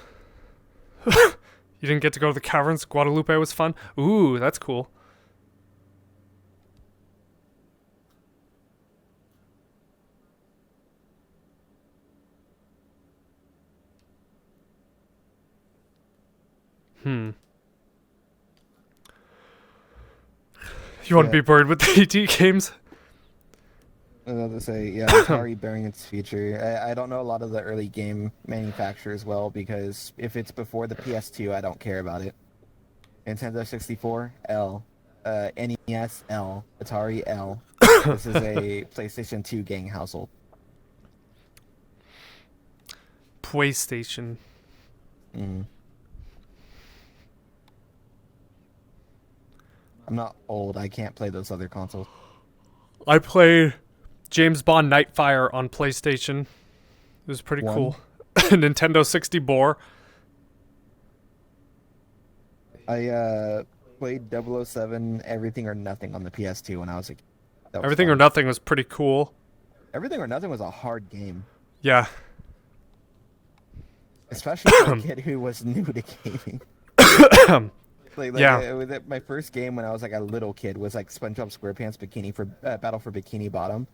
You didn't get to go to the caverns. Guadalupe was fun. Ooh, that's cool. You want to be buried with the ET games? I was about to say, yeah, Atari bearing its future. I don't know a lot of the early game manufacturers well because if it's before the PS2, I don't care about it. Nintendo 64, L. NES, L. Atari, L. This is a PlayStation 2 gang household. PlayStation. I'm not old. I can't play those other consoles. I played James Bond Nightfire on PlayStation. It was pretty One. cool. Nintendo 64. I played 007 Everything or Nothing on the PS2 when I was a kid. That was Everything or fun. Nothing was pretty cool. Everything or Nothing was a hard game. Yeah. Especially for a kid who was new to gaming. Yeah. My first game when I was like a little kid was like SpongeBob SquarePants Bikini for Battle for Bikini Bottom,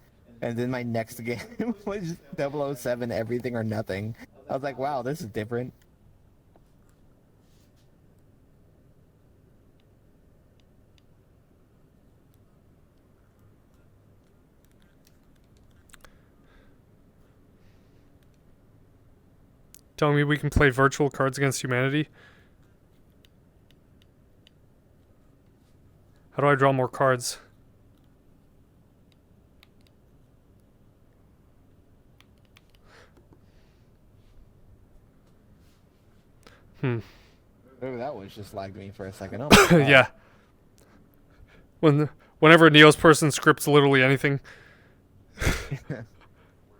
and then my next game was 007 Everything or Nothing. I was like, wow, this is different. Telling me we can play virtual Cards Against Humanity? How do I draw more cards? Oh, that was just lagged me for a second. Oh my God. Yeah. Whenever a Neos person scripts literally anything,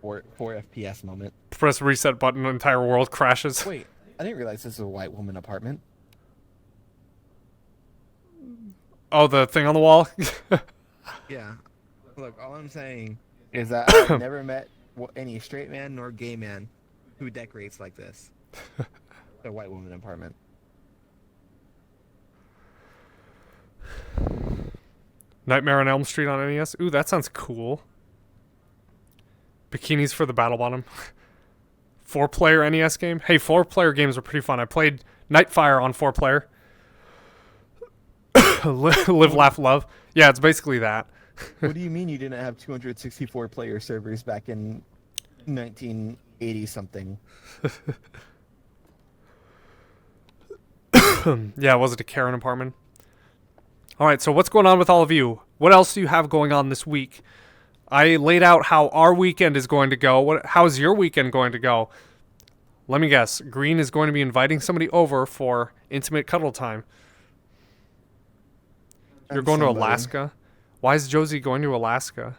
4 FPS moment. press reset button, the entire world crashes. Wait, I didn't realize this is a white woman apartment. Oh, the thing on the wall? Yeah. Look, all I'm saying is that I've never met any straight man nor gay man who decorates like this. A white woman apartment. Nightmare on Elm Street on NES? Ooh, that sounds cool. Bikinis for the Battle Bottom. 4-player NES game? Hey, 4-player games are pretty fun. I played Nightfire on 4-player. Live, laugh, love. Yeah, it's basically that. What do you mean you didn't have 264 player servers back in 1980 something? Yeah, was it a Karen apartment? All right, so what's going on with all of you? What else do you have going on this week? I laid out how our weekend is going to go. How's your weekend going to go? Let me guess. Green is going to be inviting somebody over for intimate cuddle time. You're going to Alaska? Why is Josie going to Alaska?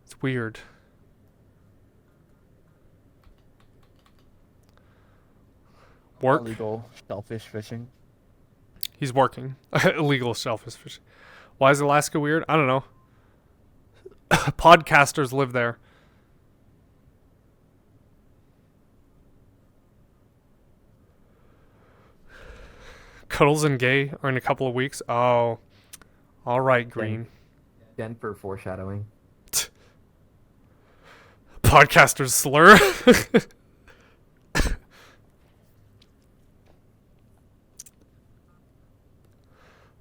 It's weird. Work? Illegal shellfish fishing. He's working. Illegal shellfish fishing. Why is Alaska weird? I don't know. Podcasters live there. Cuddles and Gay are in a couple of weeks. Oh. All right, Green. Denver foreshadowing. Podcasters slur.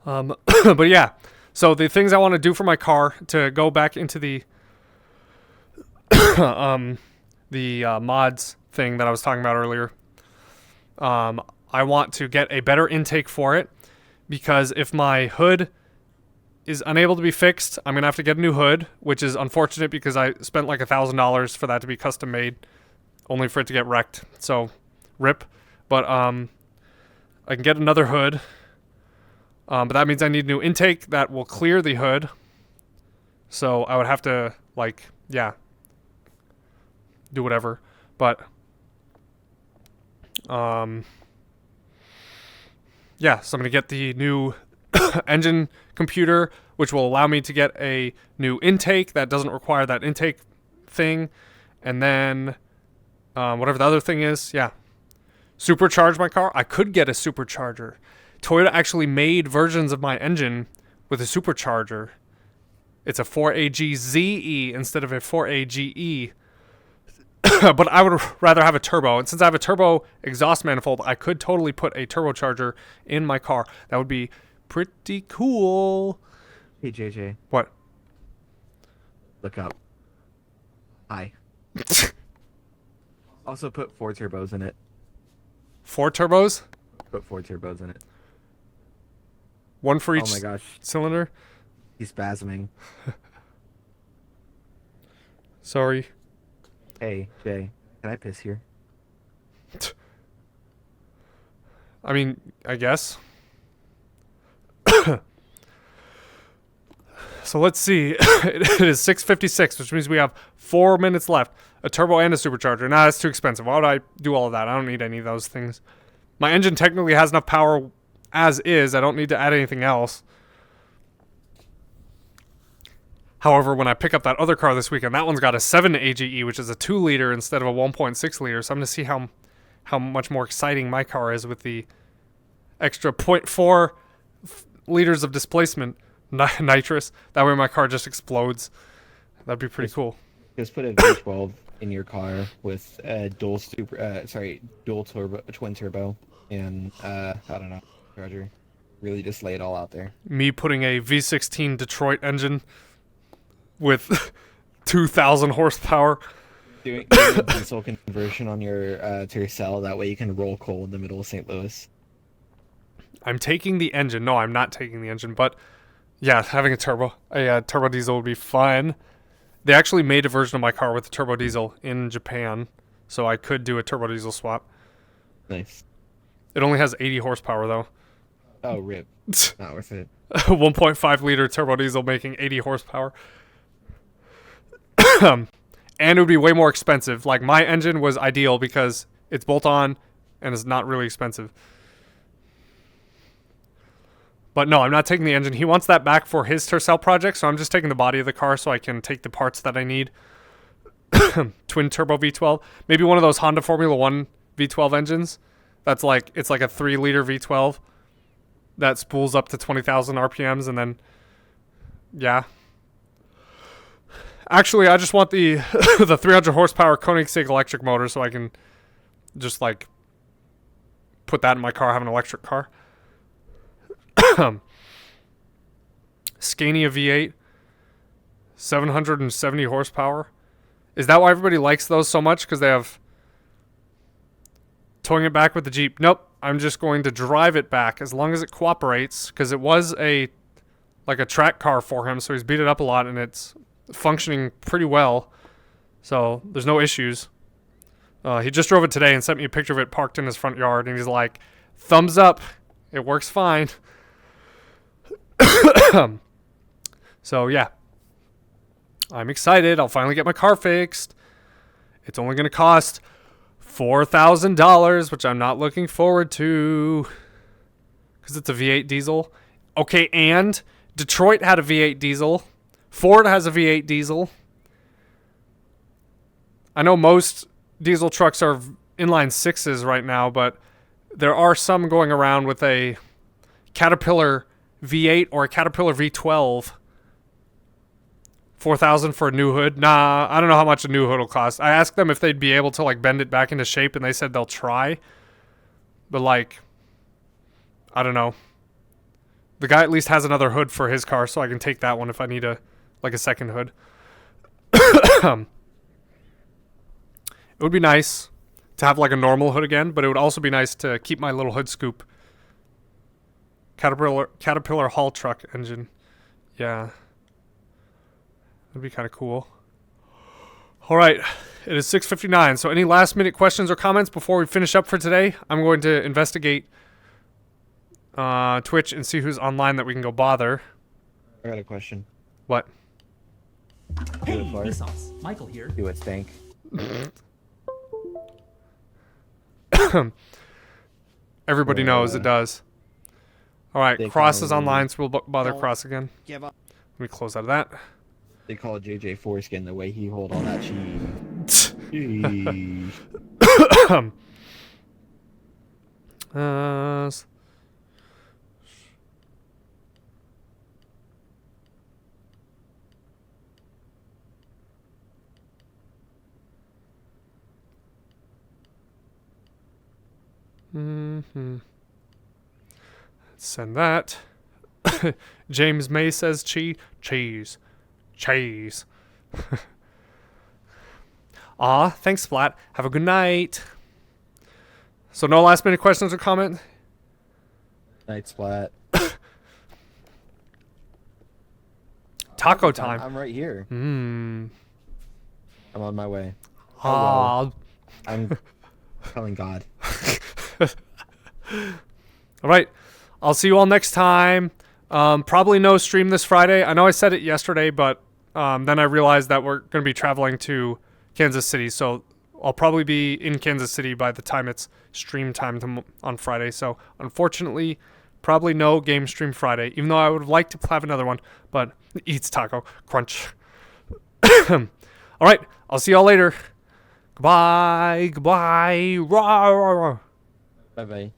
But yeah. So the things I want to do for my car to go back into the mods thing that I was talking about earlier. I want to get a better intake for it because if my hood is unable to be fixed, I'm gonna have to get a new hood, which is unfortunate because I spent like $1,000 for that to be custom made. only for it to get wrecked. So, rip. But I can get another hood. But that means I need a new intake that will clear the hood. So I would have to, like, yeah, do whatever. But, yeah, so I'm going to get the new engine computer, which will allow me to get a new intake that doesn't require that intake thing. And then, whatever the other thing is, yeah. Supercharge my car. I could get a supercharger. Toyota actually made versions of my engine with a supercharger. It's a 4AGZE instead of a 4AGE. But I would rather have a turbo. And since I have a turbo exhaust manifold, I could totally put a turbocharger in my car. That would be pretty cool. Hey, JJ. What? Look up. Hi. Also put 4 turbos in it. 4 turbos? Put 4 turbos in it. One for each oh my gosh. cylinder? He's spasming. Sorry. Hey, Jay. Can I piss here? I mean, I guess. So let's see. It is 6:56, which means we have 4 minutes left. A turbo and a supercharger. Nah, that's too expensive. Why would I do all of that? I don't need any of those things. My engine technically has enough power as is. I don't need to add anything else. However, when I pick up that other car this weekend, that one's got a 7 AGE, which is a 2 liter instead of a 1.6 liter. So I'm going to see how much more exciting my car is with the extra 0.4 liters of displacement nitrous. That way my car just explodes. That'd be pretty cool. Just put a V12 in your car with a dual turbo, twin turbo, and I don't know, charger. Really just lay it all out there. Me putting a V16 Detroit engine with 2,000 horsepower. Doing a diesel conversion on your Tercel. That way you can roll coal in the middle of St. Louis. I'm taking the engine. No, I'm not taking the engine, but yeah, having a turbo diesel would be fun. They actually made a version of my car with a turbo diesel in Japan, so I could do a turbo diesel swap. Nice. It only has 80 horsepower though. Oh, rip. Not worth it. 1.5 liter turbo diesel making 80 horsepower. And it would be way more expensive. Like, my engine was ideal because it's bolt-on and it's not really expensive. But no, I'm not taking the engine. He wants that back for his Tercel project, so I'm just taking the body of the car so I can take the parts that I need. Twin turbo V12. Maybe one of those Honda Formula 1 V12 engines. It's like a 3 liter V12 that spools up to 20,000 RPMs and then, yeah. Actually, I just want the the 300 horsepower Koenigsegg electric motor so I can just like put that in my car, have an electric car. Scania V8, 770 horsepower. Is that why everybody likes those so much? Because they have towing it back with the Jeep. Nope, I'm just going to drive it back as long as it cooperates, because it was a track car for him, so he's beat it up a lot and it's functioning pretty well, so there's no issues. He just drove it today and sent me a picture of it parked in his front yard, and he's like, thumbs up, it works fine. So yeah, I'm excited. I'll finally get my car fixed. It's only going to cost $4,000, which I'm not looking forward to because it's a V8 diesel. Okay, and Detroit had a V8 diesel. Ford has a V8 diesel. I know most diesel trucks are inline 6s right now, but there are some going around with a Caterpillar V8 or a Caterpillar V12. 4,000 for a new hood. Nah, I don't know how much a new hood will cost. I asked them if they'd be able to like bend it back into shape, and they said they'll try. But like, I don't know. The guy at least has another hood for his car, so I can take that one if I need a second hood. It would be nice to have like a normal hood again, but it would also be nice to keep my little hood scoop. Caterpillar haul truck engine. Yeah. That'd be kind of cool. All right. It is 6:59. So any last minute questions or comments before we finish up for today? I'm going to investigate Twitch and see who's online that we can go bother. I got a question. What? Hey, fart. Vsauce. Michael here. Do it stink? Everybody knows it does. All right, They Cross call is me- online, so we'll bother Don't Cross again. Give up. Let me close out of that. They call JJ Foreskin the way he hold all that cheese. Jeez. S- Send that. James May says cheese. Aw, thanks, Splat. Have a good night. So no last minute questions or comment? Night splat. Taco time. I'm right here. Mmm. I'm on my way. Ah. I'm telling God. All right. I'll see you all next time. Probably no stream this Friday. I know I said it yesterday, but then I realized that we're going to be traveling to Kansas City. So I'll probably be in Kansas City by the time it's stream time on Friday. So unfortunately, probably no game stream Friday, even though I would like to have another one. But eats taco. Crunch. All right. I'll see y'all later. Goodbye. Goodbye. Rah, rah, rah. Bye bye.